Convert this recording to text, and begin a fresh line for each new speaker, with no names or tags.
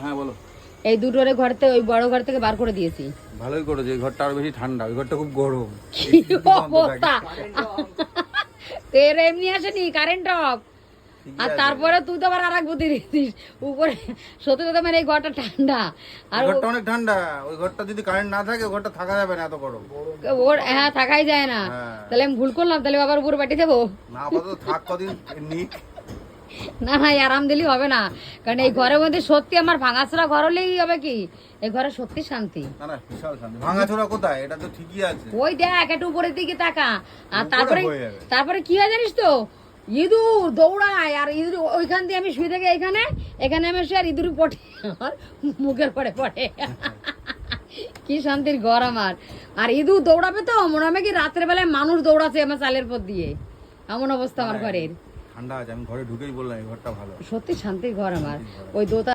হ্যাঁ বলো।
এই দুটোরে ঘর থেকে ওই বড় ঘর থেকে বার করে দিয়েছি।
ভালোই করেছে, এই ঘরটা আরো বেশি ঠান্ডা, ওই ঘরটা খুব গরম।
কি অবস্থা! তের এমনি আসেনি, কারেন্ট অফ। আর তারপরে তুই তো আবার আরেক বুদ্ধি দিয়েছিস উপরে। সত্যি কথা মানে এই ঘরটা ঠান্ডা, আর
ঘরটা অনেক ঠান্ডা। ওই ঘরটা যদি কারেন্ট না থাকে ঘরটা থাকা যাবে না, এত গরম।
ওর হ্যাঁ থাকাই যায় না। তাহলে আমি ভুল করলাম, তাহলে বাবার উপর পাঠিয়ে দেবো
না, আপাতত থাক কদিন নিক।
না না, আরাম দিলেই হবে না, কারণ এই ঘরের মধ্যে সত্যি আমার ভাঙাচোরা ঘর হলেই হবে কি, এই ঘরে সত্যি শান্তি।
না না, বিশাল শান্তি। ভাঙাচোরা কোথায়, এটা তো ঠিকই আছে।
ওই দেখ একটু উপরের দিকে তাকা। আর
উপরে হয়ে যাবে।
তারপরে কি হয় জানিস তো, ইঁদুর দৌড়ায়, আর ইঁদুর ওইখান দিয়ে আমি শুয়ে থাকি, এখানে আমি শুয়ে, আর ইঁদুর পটে আমার মুখের পরে পড়ে। কি শান্তির ঘর আমার। আর ইঁদুর দৌড়াবে তো মনে হবে কি রাত্রে বেলায় মানুষ দৌড়াচ্ছে আমার চালের পর দিয়ে, এমন অবস্থা আমার ঘরের।
ঠান্ডা আছে, আমি ঘরে ঢুকেই বললাম এই ঘরটা ভালো।
সত্যি শান্তির ঘর আমার। ওই দোতা